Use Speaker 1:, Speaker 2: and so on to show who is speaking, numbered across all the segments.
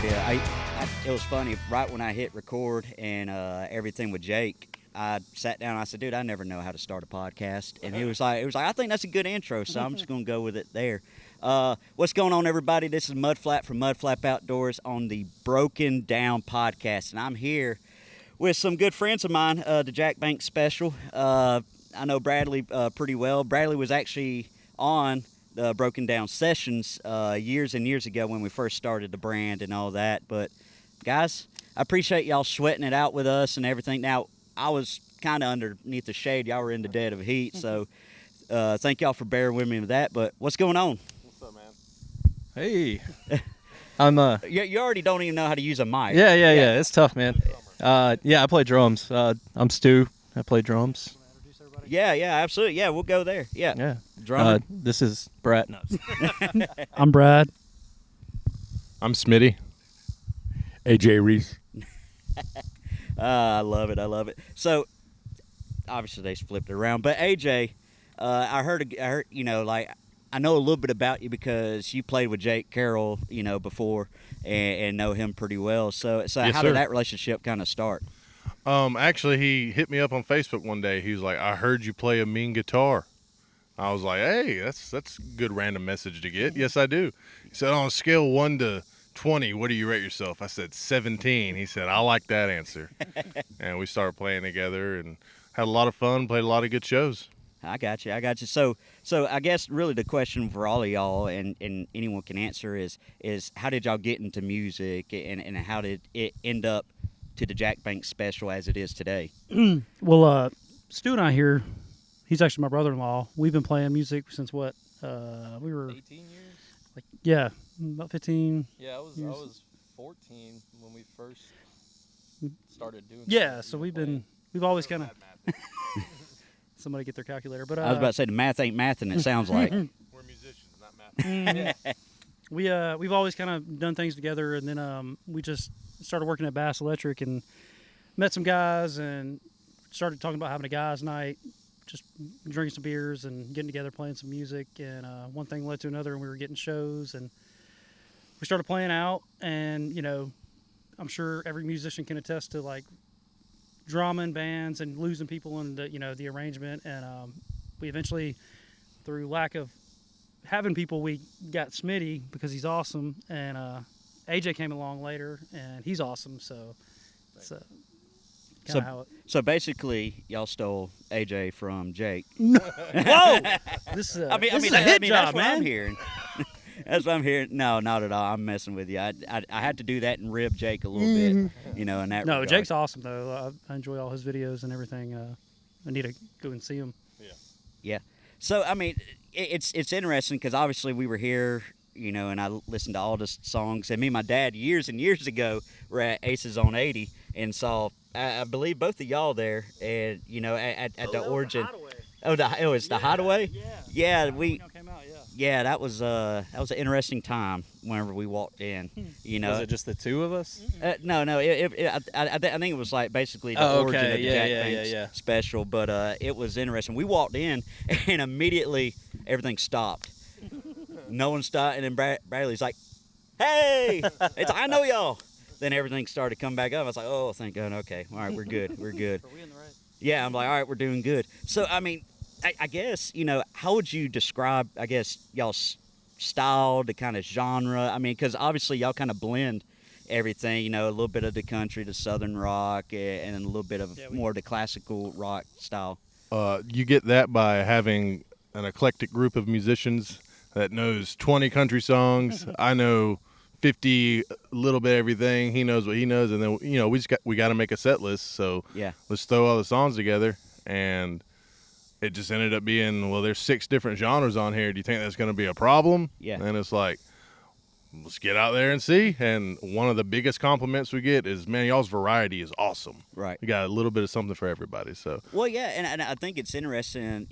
Speaker 1: idea. It was funny. Right when I hit record and everything with Jake, I sat down and I said, dude, I never know how to start a podcast. And he was like, I think that's a good intro, so I'm just going to go with it there. What's going on, everybody? This is MudFlap from MudFlap Outdoors on the Broken Down podcast. And I'm here with some good friends of mine, the Jack Banks Special. I know Bradley pretty well. Bradley was actually on the Broken Down sessions years and years ago when we first started the brand and all that. But, guys, I appreciate y'all sweating it out with us and everything. Now, I was kind of underneath the shade. Y'all were in the dead of heat, so thank y'all for bearing with me with that. But what's going on?
Speaker 2: What's up, man?
Speaker 3: Hey. I'm
Speaker 1: You already don't even know how to use a mic.
Speaker 3: Yeah. It's tough, man. Yeah, I play drums. I'm Stu. I play drums.
Speaker 1: Yeah, absolutely. Yeah, we'll go there. Yeah. Drummer.
Speaker 3: This is Brett. No.
Speaker 4: I'm Brad.
Speaker 2: I'm Smitty. AJ Reese.
Speaker 1: I love it. So, obviously they flipped it around. But AJ, I heard, I know a little bit about you because you played with Jake Carroll, before, and know him pretty well. So
Speaker 2: Yes,
Speaker 1: how
Speaker 2: sir.
Speaker 1: did that relationship kind of start?
Speaker 2: Actually, he hit me up on Facebook one day. He was like, "I heard you play a mean guitar." I was like, "Hey, that's a good random message to get." Yes, I do. He said, "On a scale 1 to 20, what do you rate yourself?" I said 17. He said, "I like that answer." And we started playing together and had a lot of fun. Played a lot of good shows.
Speaker 1: I got you. So I guess really the question for all of y'all and anyone can answer is how did y'all get into music and how did it end up to the Jack Banks Special as it is today?
Speaker 4: Well, Stu and I here, he's actually my brother-in-law. We've been playing music since what? We were
Speaker 3: 18 years?
Speaker 4: Yeah, about 15.
Speaker 3: Yeah, I was 14 when we first started doing
Speaker 4: Yeah, so we've always kind of somebody get their calculator. But
Speaker 1: I was about to say the math ain't mathing, it sounds like.
Speaker 2: We're musicians, not math.
Speaker 4: we've always kind of done things together, and then we just started working at Bass Electric and met some guys and started talking about having a guys' night, just drinking some beers and getting together, playing some music, and one thing led to another, and we were getting shows, and we started playing out, and I'm sure every musician can attest to like drama in bands and losing people in the arrangement, and we eventually, through lack of having people, we got Smitty because he's awesome, and AJ came along later and he's awesome, so it's kind of how it...
Speaker 1: So basically, y'all stole AJ from Jake.
Speaker 4: Whoa! This is a hit job,
Speaker 1: that's what
Speaker 4: man.
Speaker 1: I'm hearing. That's what I'm hearing. No, not at all. I'm messing with you. I had to do that and rib Jake a little bit, in that
Speaker 4: No,
Speaker 1: regard.
Speaker 4: Jake's awesome though. I enjoy all his videos and everything. I need to go and see him.
Speaker 1: Yeah. So, I mean, it's interesting because obviously we were here, and I listened to all the songs. And me and my dad years and years ago were at Aces on 80 and saw, I believe, both of y'all there, and at the Origin. It's the Hideaway. Yeah,
Speaker 4: Came out,
Speaker 1: yeah, that was an interesting time whenever we walked in.
Speaker 3: Was it just the two of us?
Speaker 1: No. I think it was like basically the origin of the Jack Banks special, but it was interesting. We walked in and immediately everything stopped. No one stopped, and then Bradley's like, "Hey, I know y'all." Then everything started to come back up. I was like, "Oh, thank God. Okay, all right, we're good.
Speaker 4: Are we in the right?
Speaker 1: Yeah, I'm like, all right, we're doing good. So, I mean, I guess, how would you describe, y'all's style, the kind of genre? I mean, because obviously y'all kind of blend everything, a little bit of the country, the southern rock, and a little bit of more of the classical rock style.
Speaker 2: You get that by having an eclectic group of musicians that knows 20 country songs. I know 50, a little bit of everything. He knows what he knows, and then we got to make a set list. So let's throw all the songs together, and it just ended up being, well, there's 6 different genres on here. Do you think that's going to be a problem?
Speaker 1: Yeah.
Speaker 2: And it's like, let's get out there and see. And one of the biggest compliments we get is, man, y'all's variety is awesome.
Speaker 1: Right.
Speaker 2: You got a little bit of something for everybody. So.
Speaker 1: Well, yeah, and I think it's interesting,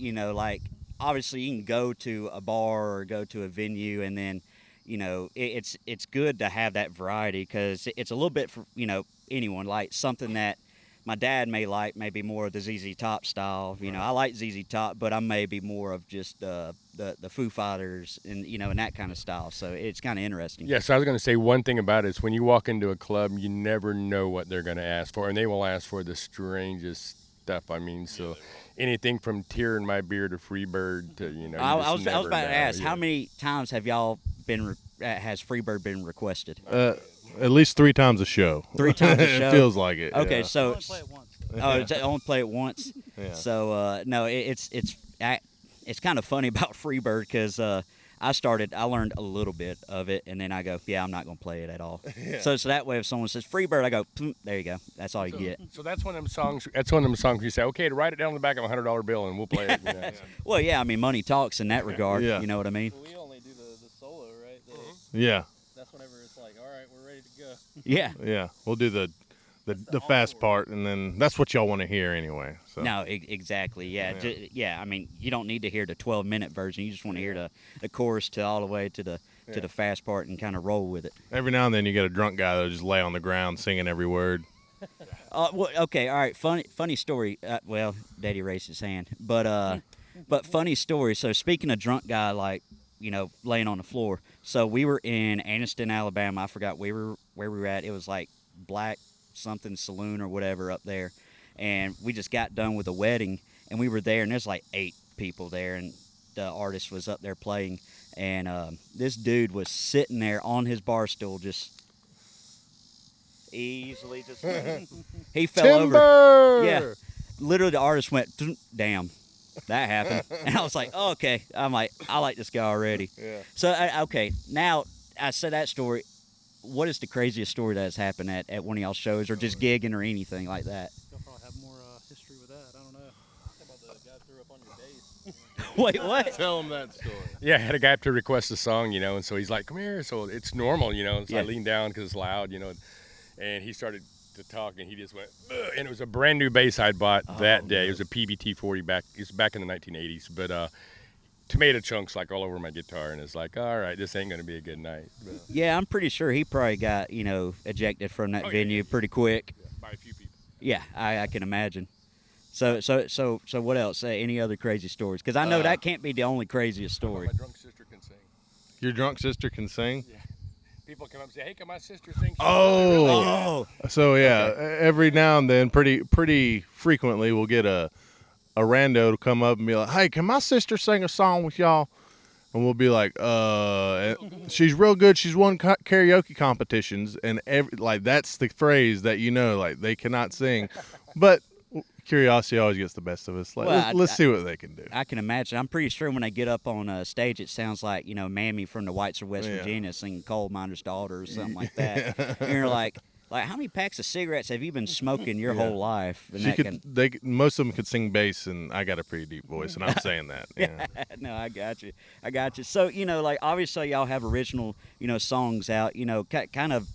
Speaker 1: obviously you can go to a bar or go to a venue, and then, it's good to have that variety because it's a little bit for, anyone, like something that my dad may like maybe more of the ZZ Top style. I like ZZ Top, but I'm maybe more of just the Foo Fighters and and that kind of style. So it's kind of interesting.
Speaker 5: Yes, I was going to say one thing about it is when you walk into a club, you never know what they're going to ask for, and they will ask for the strangest stuff. I mean, so anything from Tear in My Beer to Freebird to
Speaker 1: I was about to ask, how many times have y'all been? Has Freebird been requested?
Speaker 2: At least 3 times a show.
Speaker 1: 3 times a show.
Speaker 2: It feels like it.
Speaker 1: Okay,
Speaker 2: yeah.
Speaker 1: so
Speaker 4: Only play it once.
Speaker 1: it's only play it once.
Speaker 2: Yeah.
Speaker 1: So no, it's kind of funny about Freebird because I learned a little bit of it, and then I go, yeah, I'm not gonna play it at all.
Speaker 2: Yeah.
Speaker 1: So that way, if someone says Freebird, I go, there you go. That's all you get.
Speaker 5: So that's one of them songs. That's one of them songs you say, okay, to write it down on the back of a $100 bill, and we'll play it.
Speaker 1: Well, yeah, I mean, money talks in that regard.
Speaker 2: Yeah.
Speaker 1: You know what I mean?
Speaker 3: We only do the solo, right?
Speaker 2: Yeah.
Speaker 3: That's whenever it's like, all right, we're ready to go.
Speaker 1: Yeah.
Speaker 2: Yeah. We'll do the fast part, and then that's what y'all want to hear anyway. So.
Speaker 1: No, exactly. Yeah.
Speaker 2: Yeah.
Speaker 1: Yeah. I mean, you don't need to hear the 12-minute version. You just want to hear the chorus to all the way to the fast part and kind of roll with it.
Speaker 2: Every now and then you get a drunk guy that'll just lay on the ground singing every word.
Speaker 1: Well, okay, all right. Funny story. Well, Daddy raised his hand, but funny story. So speaking of drunk guy, like laying on the floor. So we were in Anniston, Alabama. I forgot where we were at. It was like Black something saloon or whatever up there, and we just got done with a wedding, and we were there, and there's like 8 people there, and the artist was up there playing, and this dude was sitting there on his bar stool just easily just he fell
Speaker 2: Timber!
Speaker 1: over. Yeah, literally the artist went, damn, that happened. And I was like, oh, okay. I'm like, I like this guy already.
Speaker 2: Yeah.
Speaker 1: So okay, now I said that story. What is the craziest story that has happened at one of y'all shows, or just gigging, or anything like that?
Speaker 4: You'll probably have more history with that. I don't know.
Speaker 3: How about the guy threw up on your bass?
Speaker 1: Wait, what?
Speaker 2: Tell him that story.
Speaker 5: Yeah, I had a guy up to request a song, and so he's like, come here. So it's normal, so
Speaker 1: Yeah.
Speaker 5: I leaned down because it's loud, and he started to talk, and he just went, ugh, and it was a brand new bass I'd bought that day. It was a PBT 40 it was back in the 1980s, but tomato chunks like all over my guitar, and it's like, all right, this ain't gonna be a good night. But,
Speaker 1: Yeah, I'm pretty sure he probably got ejected from that
Speaker 5: Oh, yeah,
Speaker 1: venue
Speaker 5: yeah.
Speaker 1: pretty quick.
Speaker 5: by a few people.
Speaker 1: Yeah, I can imagine. So what else? Any other crazy stories? Because I know that can't be the only craziest story.
Speaker 5: My drunk sister can sing.
Speaker 2: Your drunk sister can sing?
Speaker 5: Yeah. People come up and say, hey, can my sister sing?
Speaker 2: Oh. So yeah, every now and then, pretty frequently, we'll get a rando to come up and be like, "Hey, can my sister sing a song with y'all?" And we'll be like, she's real good. She's won karaoke competitions, and that's the phrase that like they cannot sing, but curiosity always gets the best of us. Like,
Speaker 1: Well,
Speaker 2: let's see what they can do.
Speaker 1: I can imagine. I'm pretty sure when they get up on stage, it sounds like Mammy from the Whites of West
Speaker 2: Yeah.
Speaker 1: Virginia singing "Coal Miner's Daughter" or something like that. And you're like, how many packs of cigarettes have you been smoking your whole life? And
Speaker 2: Most of them could sing bass, and I got a pretty deep voice, and I'm saying that. Yeah.
Speaker 1: No, I got you. So like obviously y'all have original songs out. Kind of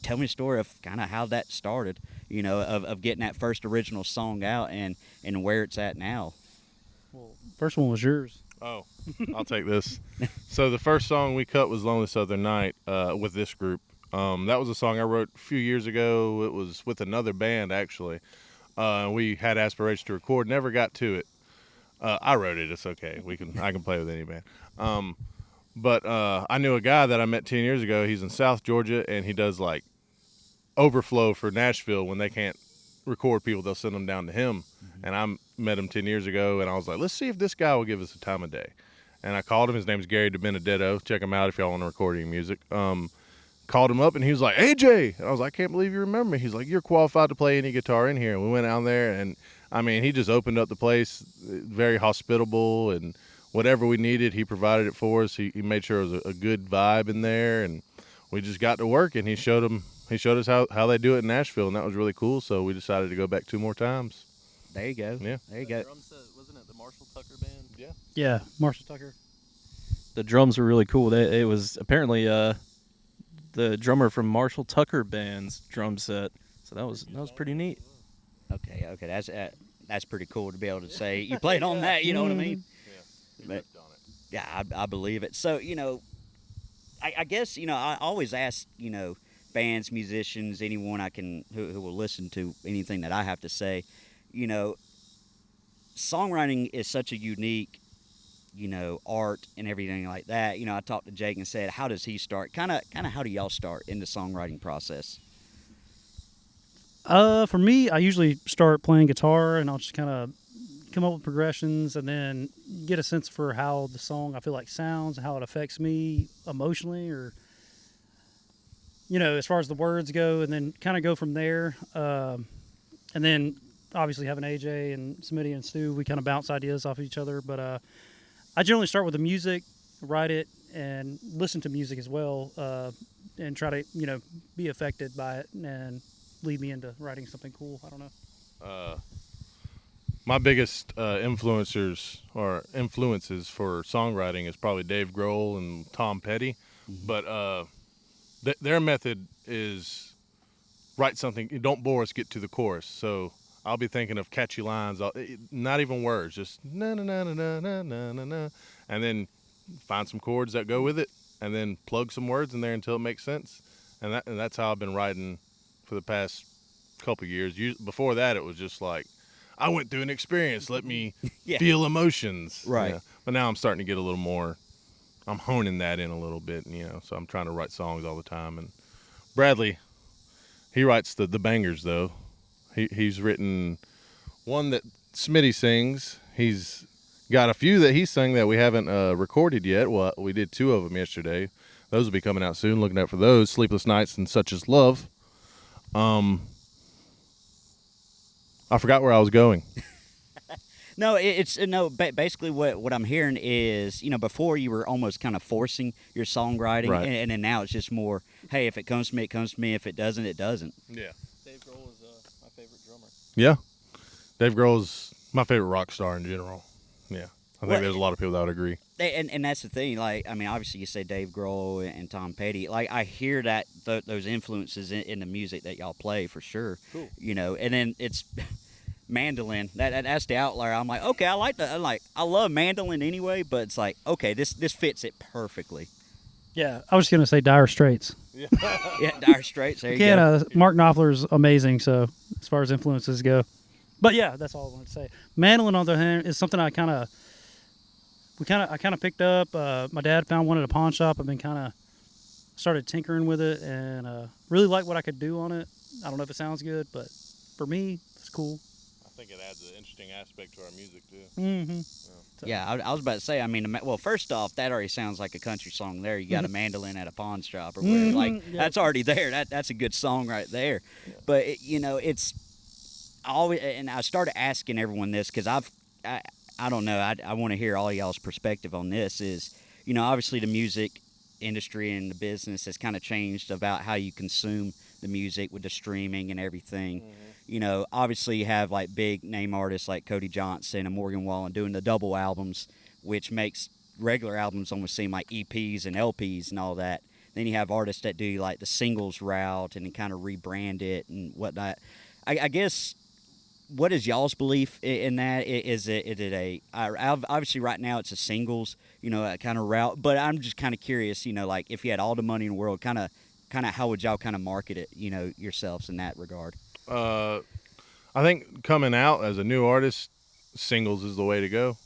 Speaker 1: tell me a story of kind of how that started. Of getting that first original song out and where it's at now.
Speaker 4: Well, first one was yours.
Speaker 2: Oh, I'll take this. So the first song we cut was "Lonely Southern Night" with this group. That was a song I wrote a few years ago. It was with another band, actually. We had aspirations to record, never got to it. I wrote it. It's okay. I can play with any band. But I knew a guy that I met 10 years ago. He's in South Georgia, and he does like overflow for Nashville. When they can't record people, they'll send them down to him. Mm-hmm. And I met him 10 years ago, and I was like, let's see if this guy will give us the time of day. And I called him. His name's Gary DiBenedetto. Check him out if y'all want to record any music. Called him up, and he was like, AJ. And I was like, I can't believe you remember me. He's like, you're qualified to play any guitar in here. And we went down there, and I mean, he just opened up the place, very hospitable, and whatever we needed, he provided it for us. He made sure it was a good vibe in there, and we just got to work, and he showed us how they do it in Nashville, and that was really cool. So we decided to go back 2 more times.
Speaker 1: There you go.
Speaker 2: Yeah.
Speaker 1: There you go.
Speaker 3: Drum set, wasn't it the Marshall Tucker band?
Speaker 2: Yeah.
Speaker 4: Yeah, Marshall Tucker.
Speaker 3: The drums were really cool. It was apparently the drummer from Marshall Tucker band's drum set. So that was pretty neat.
Speaker 1: Okay, that's pretty cool to be able to say you played on that. You know what I mean?
Speaker 2: Yeah.
Speaker 1: But, yeah, I believe it. So I guess I always ask bands, musicians, anyone who will listen to anything that I have to say, you know, songwriting is such a unique, art and everything like that. I talked to Jake and said, how does he start? Kind of, how do y'all start in the songwriting process?
Speaker 4: For me, I usually start playing guitar, and I'll just kind of come up with progressions, and then get a sense for how the song I feel like sounds, how it affects me emotionally, or as far as the words go, and then kind of go from there. And then obviously having AJ and Smitty and Stu, we kind of bounce ideas off of each other. But I generally start with the music, write it, and listen to music as well, and try to be affected by it and lead me into writing something cool. I don't know.
Speaker 2: My biggest influences for songwriting is probably Dave Grohl and Tom Petty, but their method is write something. Don't bore us. Get to the chorus. So I'll be thinking of catchy lines, not even words, just na na na na na na na na, and then find some chords that go with it, and then plug some words in there until it makes sense. And that's how I've been writing for the past couple years. Before that, it was just like, I went through an experience. Let me feel emotions.
Speaker 1: Right.
Speaker 2: But now I'm starting to get a little more. I'm honing that in a little bit, so I'm trying to write songs all the time. And Bradley, he writes the bangers, though. He's written one that Smitty sings. He's got a few that he sang that we haven't recorded yet. Well, we did 2 of them yesterday. Those will be coming out soon. Looking out for those. Sleepless Nights and Such Is Love. I forgot where I was going.
Speaker 1: No, basically what I'm hearing is, before you were almost kind of forcing your songwriting,
Speaker 2: Right.
Speaker 1: and then now it's just more, hey, if it comes to me, it comes to me. If it doesn't, it doesn't.
Speaker 2: Yeah.
Speaker 3: Dave Grohl is my favorite drummer.
Speaker 2: Yeah. Dave Grohl's my favorite rock star in general. Yeah. I think
Speaker 1: Well,
Speaker 2: there's a lot of people that would agree.
Speaker 1: And that's the thing. Like, I mean, obviously you say Dave Grohl and Tom Petty. Like, I hear that those influences in the music that y'all play for sure.
Speaker 2: Cool.
Speaker 1: And then it's mandolin. That's the outlier. I'm like, okay, I love mandolin anyway, but it's like, okay, this fits it perfectly.
Speaker 4: Yeah, I was just gonna say Dire Straits.
Speaker 1: Yeah, Dire Straits. There you go.
Speaker 4: Mark Knopfler's amazing. So as far as influences go, but yeah, that's all I wanted to say. Mandolin, on the other hand, is something I kind of picked up. My dad found one at a pawn shop. I've been kind of started tinkering with it, and really like what I could do on it. I don't know if it sounds good, but for me, it's cool.
Speaker 2: I think it adds an interesting aspect to our music, too.
Speaker 4: Mm-hmm. So.
Speaker 1: Yeah, I was about to say. I mean, well, first off, that already sounds like a country song. There, you got a mandolin at a pawn shop or whatever. Like,
Speaker 4: Yep.
Speaker 1: that's already there. That's a good song right there. Yeah. But it's always. And I started asking everyone this because I don't know. I want to hear all y'all's perspective on this. Is obviously the music industry and the business has kind of changed about how you consume the music with the streaming and everything. Obviously you have like big name artists like Cody Johnson and Morgan Wallen doing the double albums, which makes regular albums almost seem like EPs and LPs and all that. Then you have artists that do like the singles route and kind of rebrand it and whatnot. I guess, what is y'all's belief in that? Is it obviously right now it's a singles, kind of route, but I'm just kind of curious, like if you had all the money in the world, kind of how would y'all kind of market it, yourselves in that regard?
Speaker 2: I think coming out as a new artist, singles is the way to go.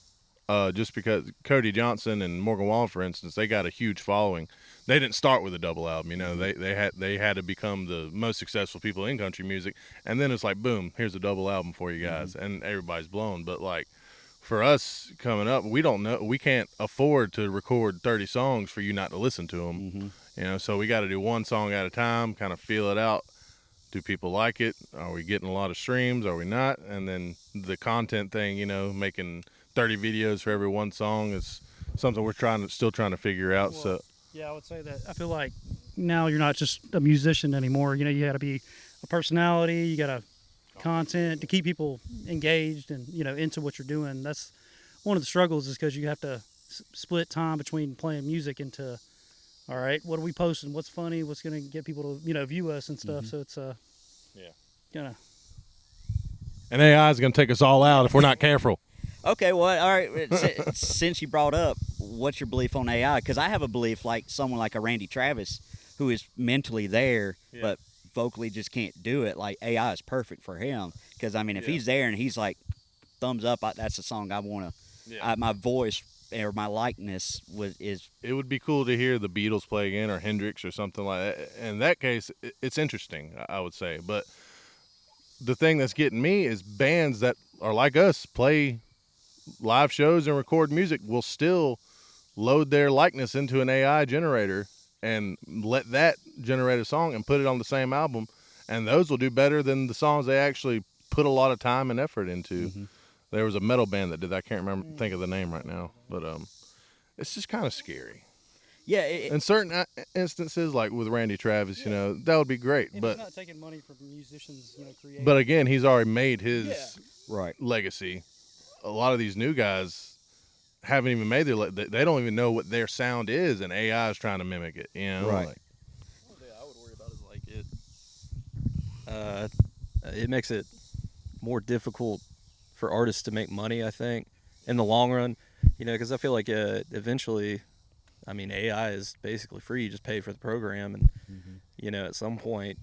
Speaker 2: Just because Cody Johnson and Morgan Wallen, for instance, they got a huge following. They didn't start with a double album, They had to become the most successful people in country music, and then it's like, boom, here's a double album for you guys, and everybody's blown. But like for us coming up, we don't know, we can't afford to record 30 songs for you not to listen to them. So we got to do one song at a time, kind of feel it out. Do people like it? Are we getting a lot of streams? Are we not? And then the content thing, making 30 videos for every one song is something we're still trying to figure out.
Speaker 4: Well, yeah, I would say that I feel like now you're not just a musician anymore. You got to be a personality. You got to content to keep people engaged and into what you're doing. That's one of the struggles, is because you have to split time between playing music into, all right, what are we posting? What's funny? What's going to get people to view us and stuff? So it's kind of.
Speaker 2: And AI is going to take us all out if we're not careful.
Speaker 1: Okay, well, all right. Since you brought up, what's your belief on AI? Because I have a belief, like someone like a Randy Travis, who is mentally there, but vocally just can't do it. Like AI is perfect for him. Because I mean, if he's there and he's like, thumbs up, that's the song I want to. My voice or my likeness is.
Speaker 2: It would be cool to hear the Beatles play again, or Hendrix or something like that. In that case, it's interesting, I would say. But the thing that's getting me is bands that are like us, play live shows and record music, will still load their likeness into an AI generator and let that generate a song and put it on the same album, and those will do better than the songs they actually put a lot of time and effort into. There was a metal band that did that. I can't think of the name right now, but it's just kind of scary.
Speaker 1: Yeah,
Speaker 2: in certain instances, like with Randy Travis, that would be great.
Speaker 4: And
Speaker 2: but
Speaker 4: he's not taking money from musicians, creating.
Speaker 2: But again, he's already made his
Speaker 1: right
Speaker 2: legacy. A lot of these new guys haven't even made their. They don't even know what their sound is, and AI is trying to mimic it.
Speaker 1: Right.
Speaker 2: Like,
Speaker 3: One thing I would worry about is like it makes it more difficult for artists to make money, I think, in the long run, because I feel like eventually, I mean, AI is basically free. You just pay for the program, and at some point,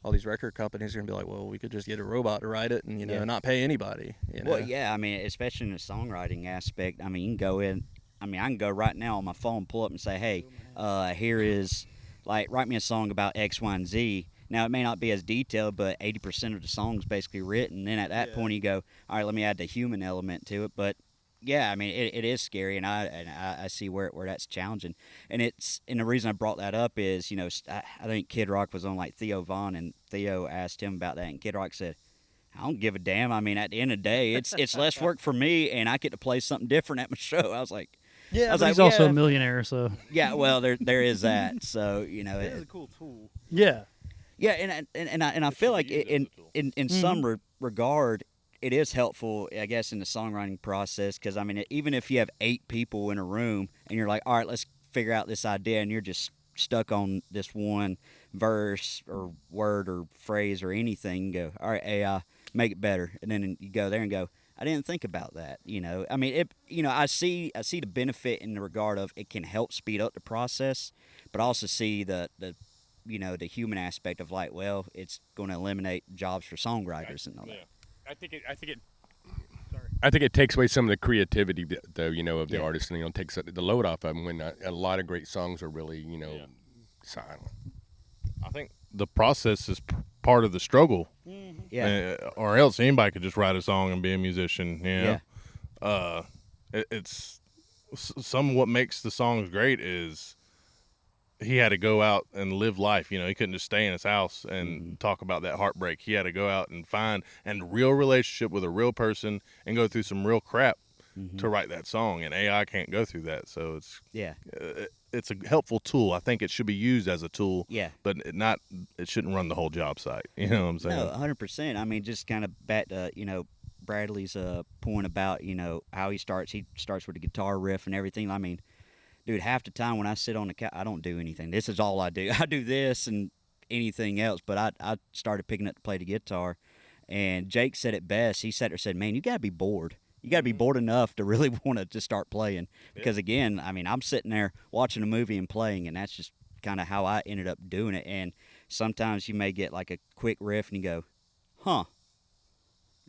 Speaker 3: all these record companies are gonna be like, well, we could just get a robot to write it, and not pay anybody.
Speaker 1: Well, yeah, I mean, especially in the songwriting aspect. I mean, you can go in. I mean, I can go right now on my phone, pull up, and say, hey, here is, like, write me a song about X, Y, and Z. Now, it may not be as detailed, but 80% of the song's basically written. Then at that point, you go, all right, let me add the human element to it. But yeah, I mean, it is scary, and I see where that's challenging. And the reason I brought that up is, I think Kid Rock was on like Theo Von, and Theo asked him about that, and Kid Rock said, I don't give a damn. I mean, at the end of the day, it's less work for me, and I get to play something different at my show. I was like,
Speaker 4: he's also a millionaire, so
Speaker 1: yeah. Well, there is that. So
Speaker 3: it is a cool tool.
Speaker 4: Yeah.
Speaker 1: Yeah, and I feel like in some regard, it is helpful, I guess, in the songwriting process. Because I mean, even if you have 8 people in a room and you're like, all right, let's figure out this idea, and you're just stuck on this one verse or word or phrase or anything, you go, all right, AI, make it better, and then you go there and go, I didn't think about that. I mean, I see the benefit in the regard of it can help speed up the process, but I also see the human aspect of like, well, it's going to eliminate jobs for songwriters and all that.
Speaker 5: I think it takes away some of the creativity, though, of the artist, and takes the load off of them when a lot of great songs are really, silent.
Speaker 2: I think the process is part of the struggle.
Speaker 1: Yeah.
Speaker 2: Or else anybody could just write a song and be a musician. It's some of what makes the songs great is he had to go out and live life. He couldn't just stay in his house and talk about that heartbreak. He had to go out and find a real relationship with a real person and go through some real crap to write that song. And AI can't go through that. So it's a helpful tool. I think it should be used as a tool.
Speaker 1: Yeah.
Speaker 2: But it shouldn't run the whole job site. You know what I'm saying?
Speaker 1: No, 100%. I mean, just kind of back to Bradley's point about how he starts. He starts with a guitar riff and everything. I mean, dude, half the time when I sit on the couch, I don't do anything. This is all I do. I do this and anything else. But I started picking up to play the guitar, and Jake said it best. He sat there and said, man, you got to be bored. You got to be bored enough to really want to just start playing. Because, again, I mean, I'm sitting there watching a movie and playing, and that's just kind of how I ended up doing it. And sometimes you may get like a quick riff, and you go, huh.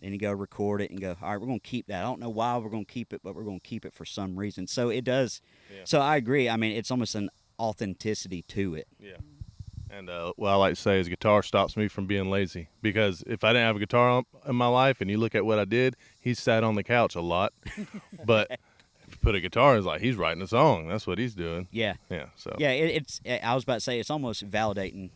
Speaker 1: Then you go record it and go, all right, we're going to keep that. I don't know why we're going to keep it, but we're going to keep it for some reason. So it does. Yeah. So I agree. I mean, it's almost an authenticity to it.
Speaker 2: Yeah. And what I like to say is guitar stops me from being lazy. Because if I didn't have a guitar in my life and you look at what I did, he sat on the couch a lot. But if you put a guitar, it's like he's writing a song. That's what he's doing.
Speaker 1: Yeah.
Speaker 2: Yeah. So.
Speaker 1: Yeah, I was about to say, it's almost validating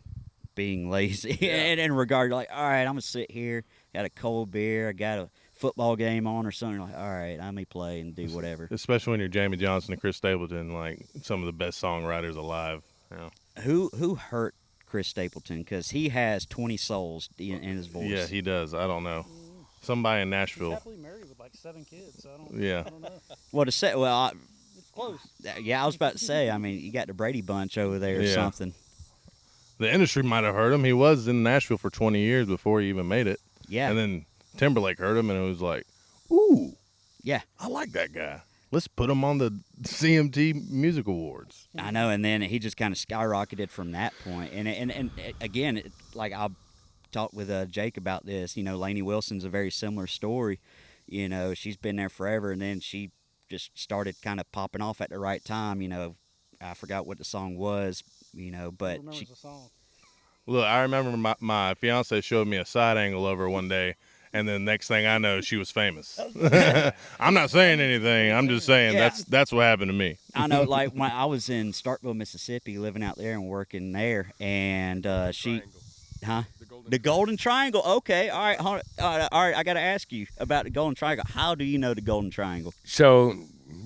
Speaker 1: being lazy. And in regard to like, all right, I'm going to sit here. Got a cold beer, I got a football game on or something. Like, all right, I may play and do whatever.
Speaker 2: Especially when you're Jamie Johnson and Chris Stapleton, like some of the best songwriters alive.
Speaker 1: Who hurt Chris Stapleton? Because he has 20 souls in his voice.
Speaker 2: Yeah, he does. I don't know. Somebody in Nashville.
Speaker 4: He's happily married with like 7 kids. So I don't know.
Speaker 1: Well, it's
Speaker 4: close.
Speaker 1: Yeah, I was about to say. I mean, you got the Brady Bunch over there or something.
Speaker 2: The industry might have heard him. He was in Nashville for 20 years before he even made it.
Speaker 1: Yeah.
Speaker 2: And then Timberlake heard him, and it was like, ooh.
Speaker 1: Yeah.
Speaker 2: I like that guy. Let's put him on the CMT Music Awards.
Speaker 1: I know, and then he just kind of skyrocketed from that point. And again, like I talked with Jake about this. You know, Lainey Wilson's a very similar story. You know, she's been there forever, and then she just started kind of popping off at the right time. You know, I forgot what the song was. You know, but she,
Speaker 4: the song.
Speaker 2: Look, I remember my fiance showed me a side angle of her one day, and then next thing I know, she was famous. I'm not saying anything. I'm just saying
Speaker 1: Yeah.
Speaker 2: that's what happened to me.
Speaker 1: I know, like when I was in Starkville, Mississippi, living out there and working there, and she, huh? The Golden Triangle. Okay, all right, hold on. All right. I got to ask you about the Golden Triangle. How do you know the Golden Triangle?
Speaker 5: So,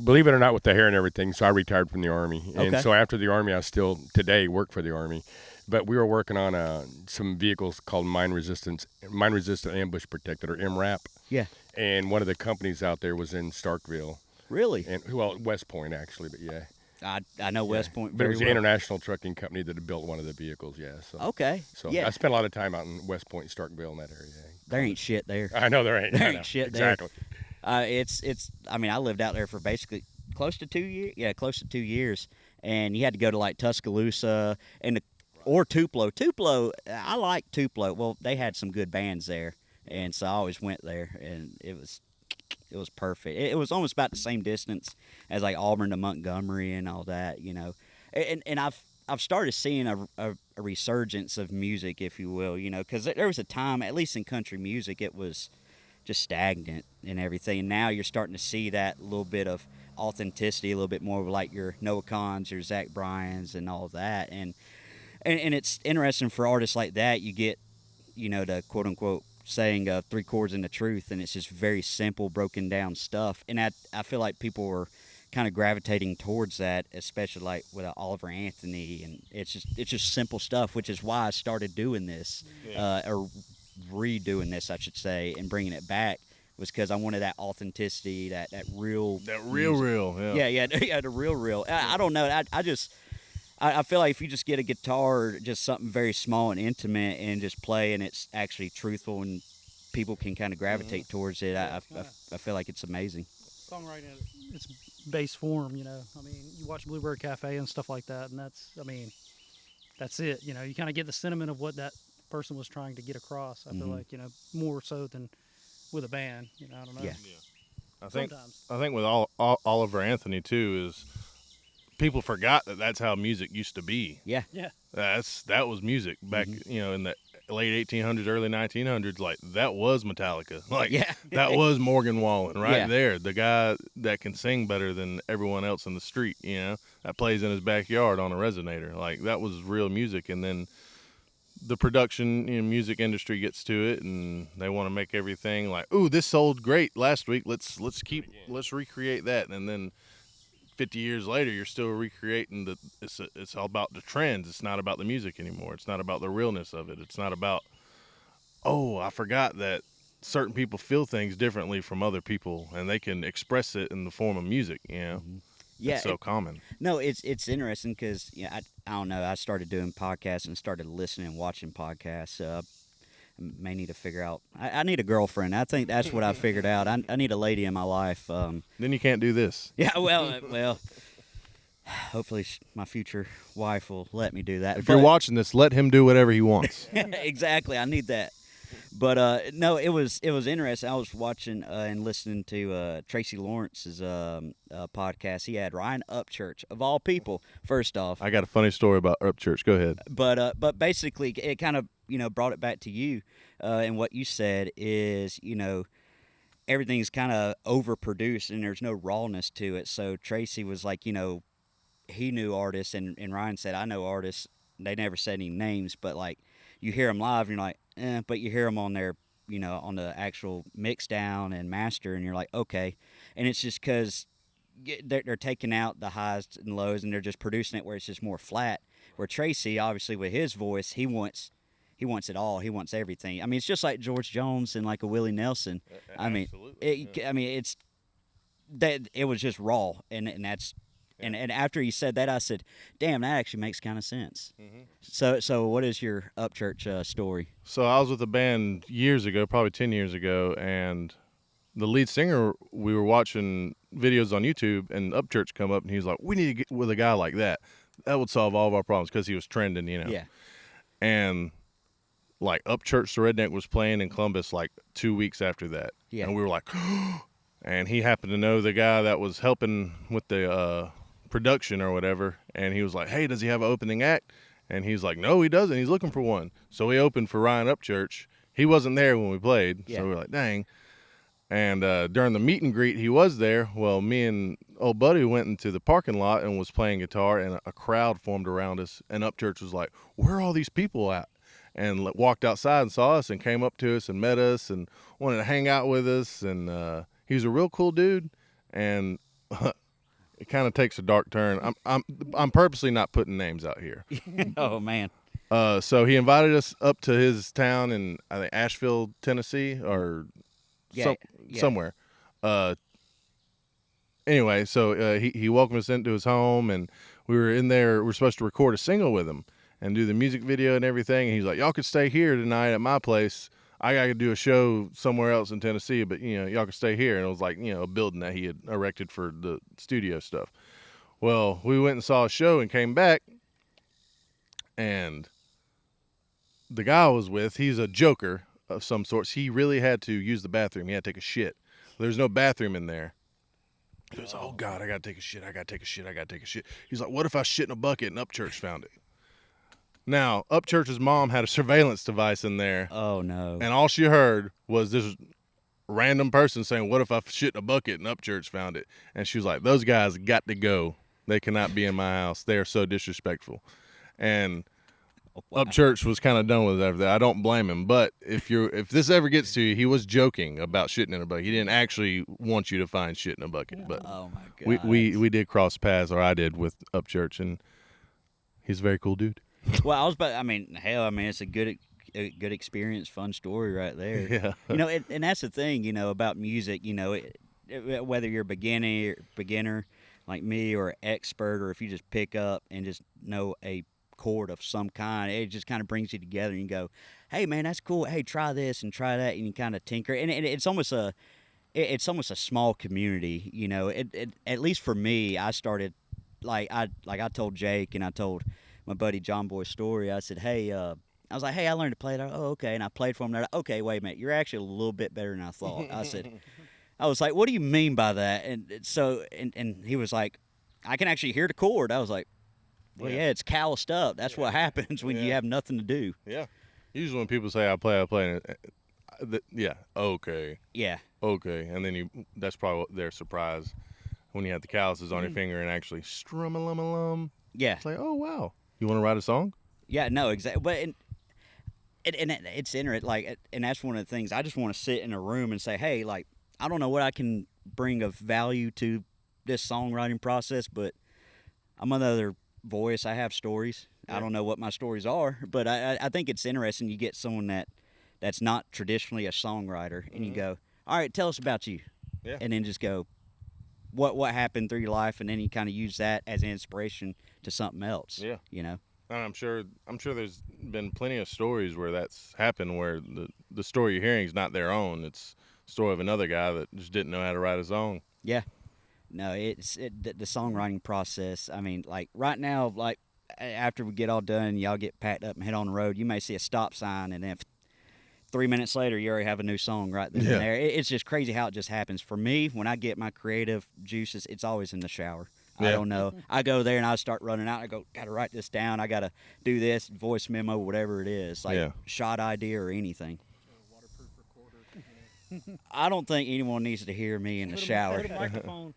Speaker 5: believe it or not, with the hair and everything, so I retired from the Army. And
Speaker 1: Okay.
Speaker 5: so after the Army, I still today work for the Army. But we were working on some vehicles called mine resistant ambush protected, or MRAP.
Speaker 1: Yeah.
Speaker 5: And one of the companies out there was in Starkville,
Speaker 1: Really?
Speaker 5: and well, West Point actually, but yeah.
Speaker 1: I know West Point
Speaker 5: But it
Speaker 1: very
Speaker 5: was the
Speaker 1: well.
Speaker 5: international trucking company that had built one of the vehicles. Yeah. So.
Speaker 1: Okay.
Speaker 5: So
Speaker 1: yeah.
Speaker 5: I spent a lot of time out in West Point, Starkville, in that area.
Speaker 1: There ain't shit there.
Speaker 5: I know there ain't.
Speaker 1: There
Speaker 5: I
Speaker 1: ain't
Speaker 5: know.
Speaker 1: shit there.
Speaker 5: Exactly.
Speaker 1: It's. I mean, I lived out there for basically close to 2 years. Yeah, close to 2 years, and you had to go to like Tuscaloosa or Tupelo. Tupelo, I like Tupelo. Well, they had some good bands there, and so I always went there, and it was perfect. It was almost about the same distance as like Auburn to Montgomery and all that, you know. And I've started seeing a resurgence of music, if you will, you know, because there was a time, at least in country music, it was just stagnant and everything. And now you're starting to see that little bit of authenticity, a little bit more like your Noah Kahns, your Zach Bryans, and all that. And it's interesting for artists like that. You get, you know, the quote unquote saying 3 chords and the truth, and it's just very simple, broken down stuff. And I feel like people were kind of gravitating towards that, especially like with Oliver Anthony, and it's just simple stuff, which is why I started doing this, or redoing this, I should say, and bringing it back, was because I wanted that authenticity, that real,
Speaker 2: That real,
Speaker 1: yeah, the real. I don't know. I feel like if you just get a guitar or just something very small and intimate and just play, and it's actually truthful and people can kind of gravitate towards it, I feel like it's amazing.
Speaker 4: Songwriting at its base form, you know. I mean, you watch Bluebird Cafe and stuff like that, and that's it. You know, you kind of get the sentiment of what that person was trying to get across. I feel like, you know, more so than with a band. You know, I don't know.
Speaker 1: Yeah.
Speaker 2: I think
Speaker 4: Sometimes.
Speaker 2: with Oliver Anthony too is people forgot that that's how music used to be.
Speaker 1: Yeah.
Speaker 4: Yeah.
Speaker 2: That was music back, you know, in the late 1800s, early 1900s. Like that was Metallica. Like that was Morgan Wallen right there, the guy that can sing better than everyone else in the street. You know, that plays in his backyard on a resonator. Like that was real music. And then the production, you know, music industry gets to it, and they want to make everything like, ooh, this sold great last week. Let's recreate that, and then 50 years later, you're still recreating it's all about the trends. It's not about the music anymore. It's not about the realness of it. It's not about, oh, I forgot that certain people feel things differently from other people, and they can express it in the form of music, you know?
Speaker 1: Yeah,
Speaker 2: it's so common.
Speaker 1: No, it's interesting because I don't know. I started doing podcasts and started listening and watching podcasts. May need to figure out. I need a girlfriend. I think that's what I figured out. I need a lady in my life.
Speaker 2: Then you can't do this.
Speaker 1: Yeah, well. Hopefully, my future wife will let me do that.
Speaker 2: If you're watching this, let him do whatever he wants.
Speaker 1: Exactly, I need that. But no, it was interesting. I was watching and listening to Tracy Lawrence's podcast. He had Ryan Upchurch, of all people. First off,
Speaker 2: I got a funny story about Upchurch. Go ahead.
Speaker 1: But basically, it kind of brought it back to you, and what you said is everything's kind of overproduced and there's no rawness to it. So Tracy was like, he knew artists, and Ryan said, I know artists. They never said any names, but like you hear them live, and you're like, but you hear them on their, on the actual mix down and master, and you're like, okay. And it's just because they're taking out the highs and lows, and they're just producing it where it's just more flat. Where Tracy, obviously with his voice, he wants it all. He wants everything. I mean, it's just like George Jones and like a Willie Nelson. I mean, it's that it was just raw, and that's. And after he said that, I said, damn, that actually makes kind of sense. Mm-hmm. So what is your Upchurch story?
Speaker 2: So I was with a band years ago, probably 10 years ago, and the lead singer, we were watching videos on YouTube, and Upchurch come up, and he was like, "We need to get with a guy like that. That would solve all of our problems," because he was trending, you know.
Speaker 1: Yeah.
Speaker 2: And like Upchurch the Redneck was playing in Columbus like 2 weeks after that,
Speaker 1: Yeah.
Speaker 2: and we were like, and he happened to know the guy that was helping with the production or whatever, and he was like, "Hey, does he have an opening act?" And he's like, "No, he doesn't. He's looking for one." So he opened for Ryan Upchurch. He wasn't there when we played,
Speaker 1: Yeah.
Speaker 2: so we were like, "Dang." And during the meet and greet, he was there. Well, me and old buddy went into the parking lot and was playing guitar, and a crowd formed around us. And Upchurch was like, "Where are all these people at?" And walked outside and saw us and came up to us and met us and wanted to hang out with us. And he was a real cool dude. And it kind of takes a dark turn. I'm purposely not putting names out here.
Speaker 1: Oh man.
Speaker 2: So he invited us up to his town in, I think, Asheville, Tennessee, or
Speaker 1: Yeah.
Speaker 2: somewhere. Anyway, so he welcomed us into his home, and we were in there. We were supposed to record a single with him and do the music video and everything. And he's like, "Y'all could stay here tonight at my place. I got to do a show somewhere else in Tennessee, but y'all could stay here." And it was like a building that he had erected for the studio stuff. Well, we went and saw a show and came back, and the guy I was with, he's a joker of some sorts. He really had to use the bathroom. He had to take a shit. There's no bathroom in there. He was like, "Oh God, I gotta take a shit. I gotta take a shit. I gotta take a shit." He's like, "What if I shit in a bucket and Upchurch found it?" Now, Upchurch's mom had a surveillance device in there,
Speaker 1: Oh no.
Speaker 2: and all she heard was this random person saying, "What if I shit in a bucket and Upchurch found it?" And she was like, "Those guys got to go. They cannot be in my house. They are so disrespectful." And
Speaker 1: Wow.
Speaker 2: Upchurch was kind of done with it after that. I don't blame him, but if this ever gets to you, he was joking about shitting in a bucket. He didn't actually want you to find shit in a bucket. But
Speaker 1: Oh my god.
Speaker 2: we did cross paths, or I did, with Upchurch, and he's a very cool dude.
Speaker 1: Well, I mean, hell, I mean, it's a good experience, fun story right there.
Speaker 2: Yeah.
Speaker 1: And that's the thing, about music. Whether you're a beginner like me, or an expert, or if you just pick up and just know a chord of some kind, it just kind of brings you together, and you go, "Hey, man, that's cool. Hey, try this and try that," and you kind of tinker. And it's almost a small community. At least for me, I started I told Jake, and I told my buddy John Boy's story. I said, "Hey, I was like, hey, I learned to play that." "Oh, okay." And I played for him. They're like, "Okay, wait a minute, you're actually a little bit better than I thought." I was like, "What do you mean by that?" And he was like, "I can actually hear the chord." I was like, "Well, yeah, it's calloused up. That's what happens when you have nothing to do."
Speaker 2: Yeah. Usually when people say I play, and yeah, okay,
Speaker 1: Yeah.
Speaker 2: okay, and then that's probably their surprise when you have the calluses on your finger and actually strum-a-lum-a-lum.
Speaker 1: Yeah.
Speaker 2: It's like, "Oh wow, you want to write a song?"
Speaker 1: Yeah, no, exactly. But it's interesting. And that's one of the things. I just want to sit in a room and say, "Hey, I don't know what I can bring of value to this songwriting process, but I'm another voice. I have stories.
Speaker 2: Yeah.
Speaker 1: I don't know what my stories are, but I think it's interesting. You get someone that's not traditionally a songwriter, and you go, "All right, tell us about you,"
Speaker 2: Yeah.
Speaker 1: and then just go, what happened through your life, and then you kind of use that as an inspiration to something else.
Speaker 2: Yeah.
Speaker 1: And
Speaker 2: I'm sure there's been plenty of stories where that's happened, where the story you're hearing is not their own. It's the story of another guy that just didn't know how to write a song.
Speaker 1: Yeah. No, the songwriting process. I mean, right now, after we get all done, y'all get packed up and head on the road, you may see a stop sign, and then 3 minutes later, you already have a new song right then and there. It's just crazy how it just happens. For me, when I get my creative juices, it's always in the shower. I don't know. I go there and I start running out. I go, "Got to write this down. I got to do this, voice memo, whatever it is, shot idea or anything."
Speaker 4: Waterproof recorder.
Speaker 1: I don't think anyone needs to hear me in the shower.
Speaker 4: Put a microphone.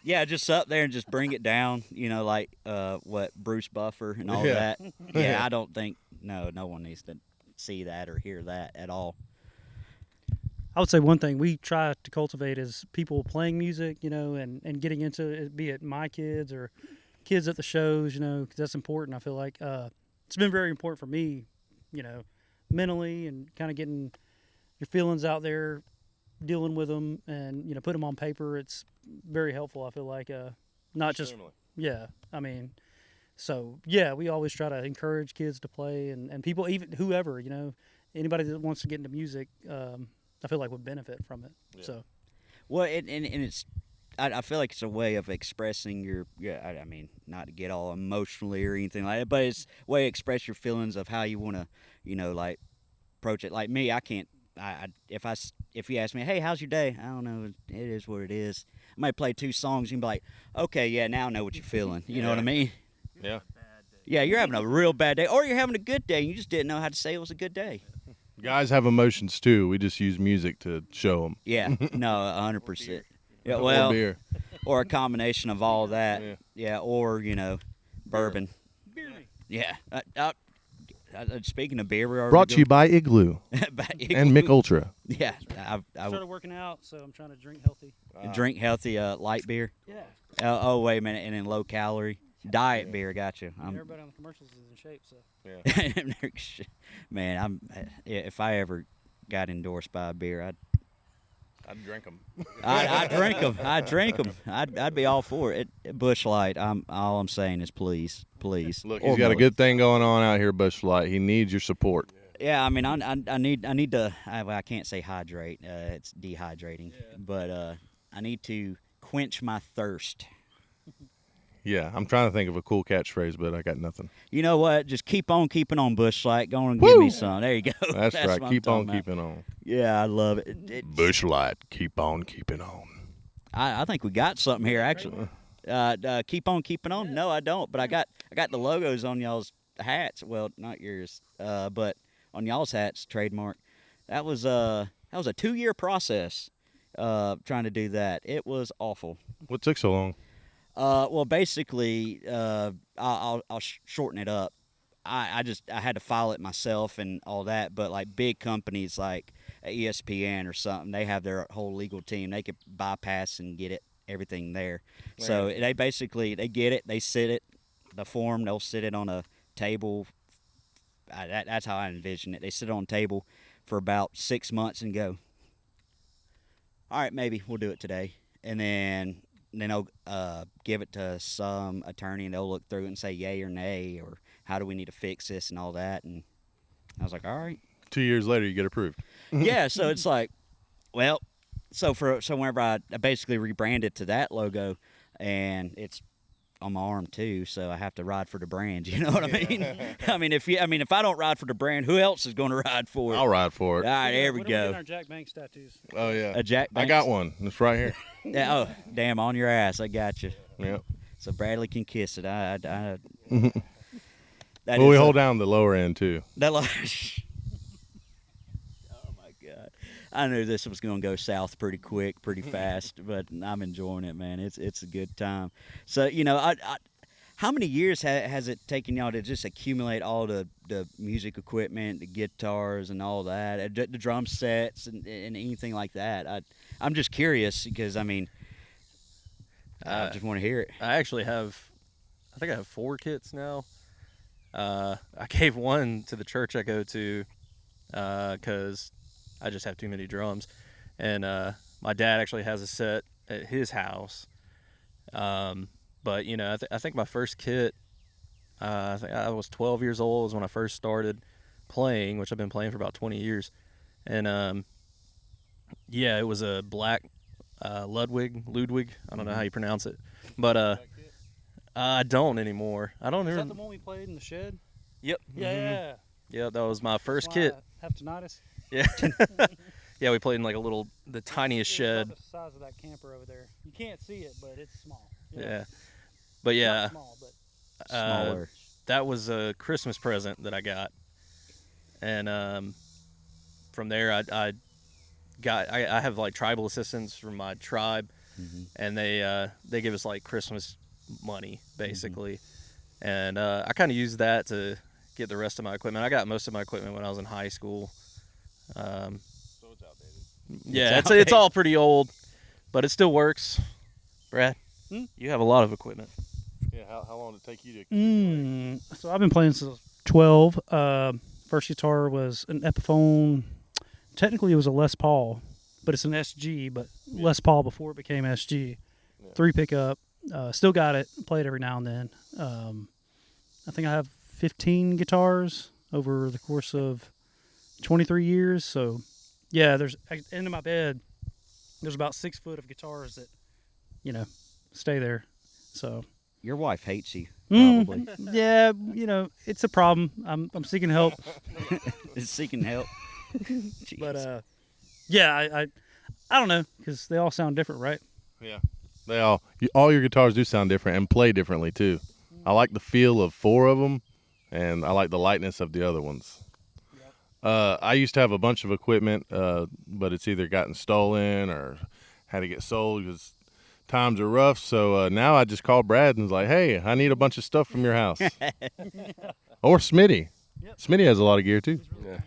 Speaker 1: Yeah, just up there and just bring it down. What Bruce Buffer and all that. Yeah, I don't think no one needs to see that or hear that at all.
Speaker 4: I would say one thing we try to cultivate is people playing music, and getting into it, be it my kids or kids at the shows, 'cause that's important. I feel like it's been very important for me, mentally, and kind of getting your feelings out there, dealing with them, and put them on paper. It's very helpful. I feel like not just I mean, so yeah, we always try to encourage kids to play, and people, even whoever, anybody that wants to get into music. I feel like would benefit from it.
Speaker 2: Yeah.
Speaker 4: So,
Speaker 1: Well, and it's I feel like it's a way of expressing your I mean, not to get all emotionally or anything like that, but it's a way to express your feelings of how you want to, like approach it. Like me, I can't. If you ask me, hey, how's your day? I don't know. It is what it is. I might play 2 songs. You can be like, okay, yeah, now I know what you're feeling. You know what I mean?
Speaker 2: Yeah.
Speaker 1: Yeah, you're having a real bad day, or you're having a good day. And you just didn't know how to say it was a good day.
Speaker 2: Guys have emotions too. We just use music to show them.
Speaker 1: Yeah, no, 100%. Yeah,
Speaker 2: Or
Speaker 1: well,
Speaker 2: beer.
Speaker 1: or a combination of all that.
Speaker 2: Yeah.
Speaker 1: Yeah, or bourbon.
Speaker 4: Beer me.
Speaker 1: Yeah. Speaking of beer, we already
Speaker 2: Brought to you by Igloo and Mick Ultra.
Speaker 1: Yeah, I
Speaker 4: Started working out, so I'm trying to drink healthy.
Speaker 1: drink healthy light beer.
Speaker 4: Yeah.
Speaker 1: Oh, wait a minute, and then low calorie diet beer. Gotcha.
Speaker 4: Everybody on the commercials is in shape, so.
Speaker 1: Man, if I ever got endorsed by a beer,
Speaker 2: I'd drink them.
Speaker 1: I'd drink them. I'd drink them. I'd be all for it. Bush Light. All I'm saying is please.
Speaker 2: Look,
Speaker 1: Or
Speaker 2: he's got a
Speaker 1: Miller.
Speaker 2: good thing going on out here, Bush Light. He needs your support.
Speaker 1: Yeah, I mean, I need to. I can't say hydrate. It's dehydrating, but I need to quench my thirst.
Speaker 2: Yeah, I'm trying to think of a cool catchphrase, but I got nothing.
Speaker 1: You know what? Just keep on keeping on, Bush Light. Go on and give me some. There you go.
Speaker 2: That's right.
Speaker 1: what I'm
Speaker 2: Keep on
Speaker 1: talking about.
Speaker 2: keeping on.
Speaker 1: Yeah, I love it.
Speaker 2: Bush Light, keep on keeping on.
Speaker 1: I think we got something here actually. Keep on keeping on. No, I don't. But I got the logos on y'all's hats. Well, not yours, but on y'all's hats, trademark. That was a 2-year process. Trying to do that. It was awful.
Speaker 2: What took so long?
Speaker 1: Well, basically, I'll shorten it up. I had to file it myself and all that, but like big companies like ESPN or something, they have their whole legal team. They could bypass and get everything there.
Speaker 2: Right.
Speaker 1: So they get it, they sit it, the form, they'll sit it on a table. That's how I envision it. They sit it on a table for about 6 months and go, all right, maybe we'll do it today, and then they'll give it to some attorney, and they'll look through it and say yay or nay, or how do we need to fix this and all that. And I was like, all right.
Speaker 2: 2 years later, you get approved.
Speaker 1: Yeah, so it's like, well, so whenever I basically rebranded to that logo, and it's on my arm too, so I have to ride for the brand. You know what I mean? If I don't ride for the brand, who else is going to ride for it?
Speaker 2: I'll ride for
Speaker 1: All
Speaker 2: it.
Speaker 1: right, there we
Speaker 4: When are getting
Speaker 1: go.
Speaker 4: our Jack Banks tattoos?
Speaker 2: Oh, yeah.
Speaker 1: A Jack
Speaker 2: I
Speaker 1: Banks.
Speaker 2: got one. It's right here.
Speaker 1: Yeah, oh, damn, on your ass. I got you.
Speaker 2: Yep.
Speaker 1: So Bradley can kiss it. That
Speaker 2: Well, we
Speaker 1: is
Speaker 2: hold down the lower end, too.
Speaker 1: that. Oh my god! I knew this was going to go south pretty quick, pretty fast, but I'm enjoying it, man. It's a good time. So how many years has it taken y'all to just accumulate all the music equipment, the guitars, and all that, the drum sets, and anything like that? I'm just curious because I just want to hear it.
Speaker 3: I think I have 4 kits now. I gave one to the church I go to because I just have too many drums. And my dad actually has a set at his house. But, I think my first kit, I think I was 12 years old was when I first started playing, which I've been playing for about 20 years. And, it was a black Ludwig. I don't know how you pronounce it. But I don't anymore. I don't
Speaker 4: Is that
Speaker 3: even.
Speaker 4: the one we played in the shed?
Speaker 3: Yep.
Speaker 4: Yeah.
Speaker 3: Yeah, that was my first
Speaker 4: That's why
Speaker 3: kit.
Speaker 4: I have tinnitus.
Speaker 3: Yeah. Yeah, we played in like the tiniest
Speaker 4: It's
Speaker 3: shed.
Speaker 4: about the size of that camper over there. You can't see it, but it's small.
Speaker 3: Yeah. But
Speaker 4: Not
Speaker 3: yeah,
Speaker 4: small, but
Speaker 1: Smaller.
Speaker 3: that was a Christmas present that I got. And from there, I have like tribal assistants from my tribe, and they give us like Christmas money basically, and I kind of use that to get the rest of my equipment. I got most of my equipment when I was in high school.
Speaker 5: So it's outdated.
Speaker 3: Yeah,
Speaker 1: It's
Speaker 3: it's all pretty old, but it still works. Brad,
Speaker 4: Hmm?
Speaker 3: you have a lot of equipment.
Speaker 2: Yeah, how long did it take you to
Speaker 4: So I've been playing since I was 12. First guitar was an Epiphone. Technically, it was a Les Paul, but it's an SG. But Les Paul before it became SG.
Speaker 2: Yeah.
Speaker 4: 3 pickup. Still got it. Play it every now and then. I think I have 15 guitars over the course of 23 years. So, yeah, there's at the end of my bed. there's about 6 foot of guitars that, stay there. So
Speaker 1: Your wife hates you, probably.
Speaker 4: yeah, it's a problem. I'm seeking help,
Speaker 1: Is seeking help.
Speaker 4: but yeah, I don't know, because they all sound different, right?
Speaker 2: Yeah, all your guitars do sound different and play differently too. I like the feel of 4 of them, and I like the lightness of the other ones. I used to have a bunch of equipment, but it's either gotten stolen or had to get sold because times are rough. So now I just call Brad and was like, "Hey, I need a bunch of stuff from your house." Or Smitty. Smitty has a lot of gear too.
Speaker 5: Yeah.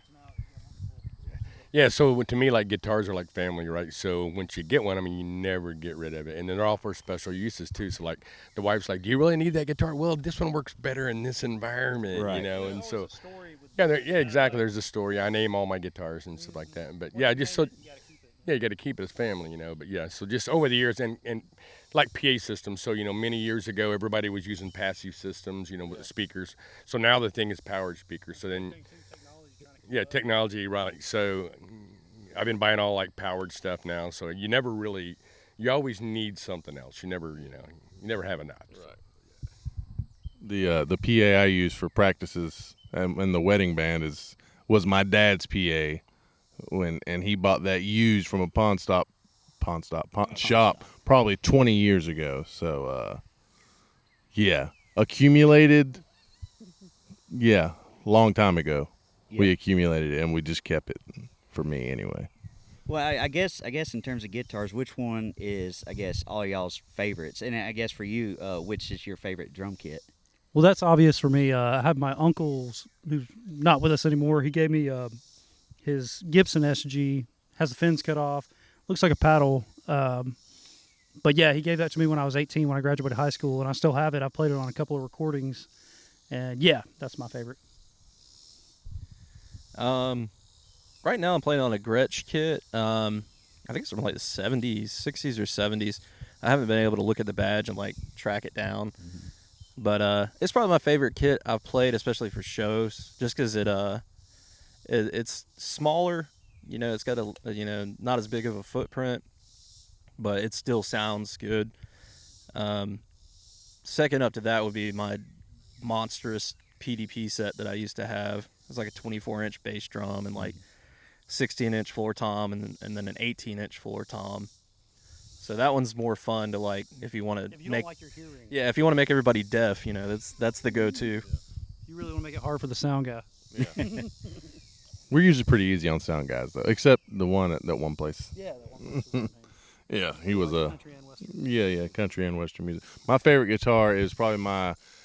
Speaker 5: Yeah, so to me, like, guitars are like family, right? So once you get one, I mean, you never get rid of it. And they're all for special uses, too. So, like, the wife's like, do you really need that guitar? Well, this one works better in this environment,
Speaker 1: Right.
Speaker 5: you know? And so, yeah, exactly. There's a story. I name all my guitars and stuff like that. But, yeah, just so, yeah, you got to keep it as family, you know? But, yeah, so just over the years, and like PA systems. So, many years ago, everybody was using passive systems, with speakers. So now the thing is powered speakers. So then... Yeah, technology, right. So I've been buying all like powered stuff now. So you always need something else. You never have enough.
Speaker 2: Right. The PA I use for practices and the wedding band was my dad's PA and he bought that used from a pawn shop probably 20 years ago. So yeah, accumulated. Yeah, long time ago.
Speaker 1: Yeah.
Speaker 2: We accumulated it and we just kept it, for me anyway.
Speaker 1: Well, I guess in terms of guitars, which one is, I guess, all y'all's favorites? And I guess for you, which is your favorite drum kit?
Speaker 4: Well, that's obvious for me. I have my uncle's, who's not with us anymore. He gave me his Gibson SG, has the fins cut off, looks like a paddle. But yeah, he gave that to me when I was 18, when I graduated high school, and I still have it. I played it on a couple of recordings, and yeah, that's my favorite.
Speaker 3: Right now I'm playing on a Gretsch kit. I think it's from like the 70s, 60s or 70s. I haven't been able to look at the badge and like track it down. But it's probably my favorite kit I've played, especially for shows, just because it's smaller. It's got not as big of a footprint, but it still sounds good. Second up to that would be my monstrous PDP set that I used to have. It was like a 24-inch bass drum and like 16-inch floor tom and then an 18-inch floor tom. So that one's more fun to like if you want to make.
Speaker 4: Like your hearing.
Speaker 3: Yeah, if you want to make everybody deaf, that's the go-to.
Speaker 4: You really want to make it hard for the sound guy.
Speaker 2: Yeah. We're usually pretty easy on sound guys though, except the one at that one place.
Speaker 4: Yeah, that one.
Speaker 2: Yeah, he was a
Speaker 4: country and western.
Speaker 2: Yeah, country and western music. My favorite guitar is probably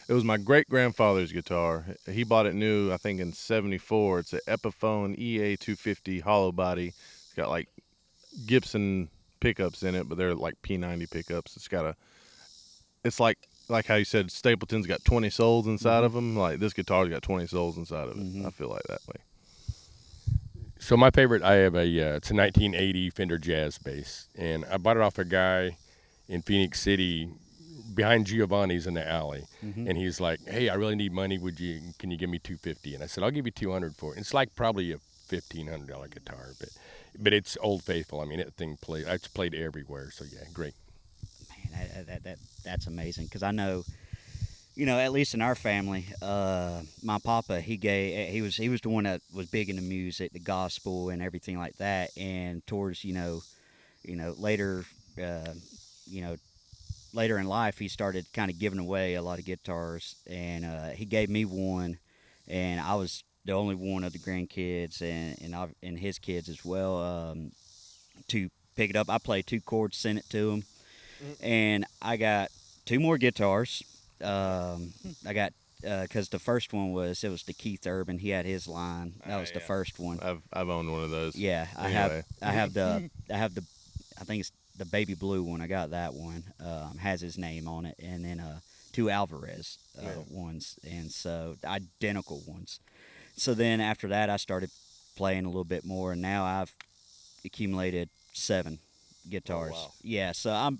Speaker 2: it was my great-grandfather's guitar. He bought it new, I think, in '74. It's an Epiphone EA250 hollow body. It's got, like, Gibson pickups in it, but they're, like, P90 pickups. It's like how you said Stapleton's got 20 souls inside of them. Like, this guitar's got 20 souls inside of it. I feel like that way.
Speaker 5: So my favorite, I have it's a 1980 Fender Jazz bass, and I bought it off a guy in Phoenix City behind Giovanni's in the alley, and he's like, "Hey, I really need money. Can you give me $250?" And I said, "I'll give you $200 for it." And it's like probably a $1,500 guitar, but it's Old Faithful. I mean, that thing it's played everywhere. So yeah, great.
Speaker 1: Man, that's amazing, because I know, at least in our family, my papa, he was the one that was big into music, the gospel and everything like that, and towards later in life, he started kind of giving away a lot of guitars, and he gave me one, and I was the only one of the grandkids and his kids as well to pick it up. I played 2 chords, sent it to him, and I got 2 more guitars. I got because the first one was the Keith Urban. He had his line. That was the first one.
Speaker 2: I've owned one of those.
Speaker 1: Yeah,
Speaker 2: Anyway.
Speaker 1: I have I think it's the baby blue one. I got that one. Has his name on it, and then 2 Alvarez ones, and so identical ones. So then after that, I started playing a little bit more, and now I've accumulated 7 guitars.
Speaker 2: Oh, wow.
Speaker 1: Yeah, so I'm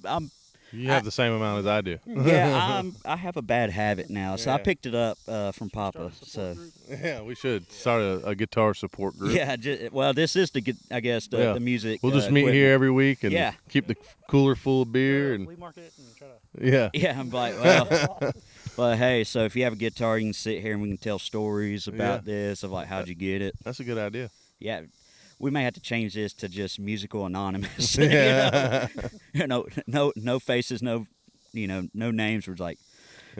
Speaker 2: You have the same amount as I do.
Speaker 1: Yeah, I have a bad habit now, so I
Speaker 2: Yeah.
Speaker 1: picked it up from Papa.
Speaker 4: Start a
Speaker 1: So
Speaker 4: support group.
Speaker 2: Yeah, we should start a guitar support group.
Speaker 1: yeah, well, this is I guess
Speaker 2: Yeah.
Speaker 1: the music.
Speaker 2: We'll just meet
Speaker 1: equipment.
Speaker 2: here every week and
Speaker 1: Yeah.
Speaker 2: keep the cooler full of beer and
Speaker 4: Flea market and try to.
Speaker 2: yeah.
Speaker 1: Yeah, I'm like, well, but hey, so if you have a guitar, you can sit here and we can tell stories about this of like how'd you get it.
Speaker 2: That's a good idea.
Speaker 1: Yeah, we may have to change this to just musical anonymous.
Speaker 2: Yeah.
Speaker 1: No faces, no no names. We're like,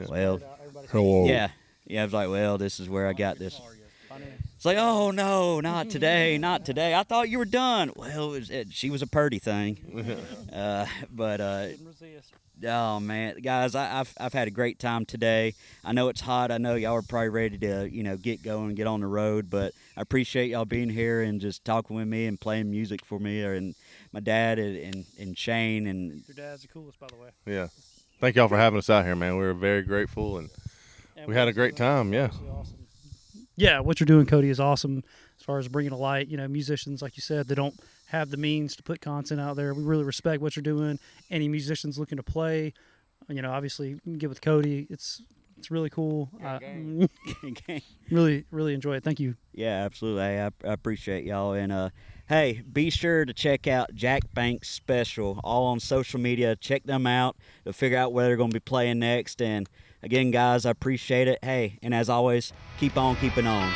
Speaker 1: well,
Speaker 4: Everybody
Speaker 2: Hello.
Speaker 1: yeah, I was like, well, this is where I got this. It's like, oh no, not today, not today. I thought you were done. Well, she was a purdy thing, but
Speaker 4: Didn't resist.
Speaker 1: oh man, guys, I've had a great time today. I know it's hot. I know y'all are probably ready to get going, get on the road. But I appreciate y'all being here and just talking with me and playing music for me, and my dad and Shane and
Speaker 4: Your dad's the coolest, by the way.
Speaker 2: Yeah. Thank y'all for having us out here, man. We're very grateful and we had a great time. Yeah.
Speaker 4: Awesome. Yeah, what you're doing, Cody, is awesome. As far as bringing to light, musicians, like you said, they don't have the means to put content out there. We really respect what you're doing. Any musicians looking to play, obviously you can get with Cody. It's really cool. Really, really enjoy it. Thank you.
Speaker 1: Yeah, absolutely. Hey, I appreciate y'all. And hey, be sure to check out Jack Banks Special all on social media. Check them out to figure out where they're going to be playing next. And again, guys, I appreciate it. Hey, and as always, keep on keeping on.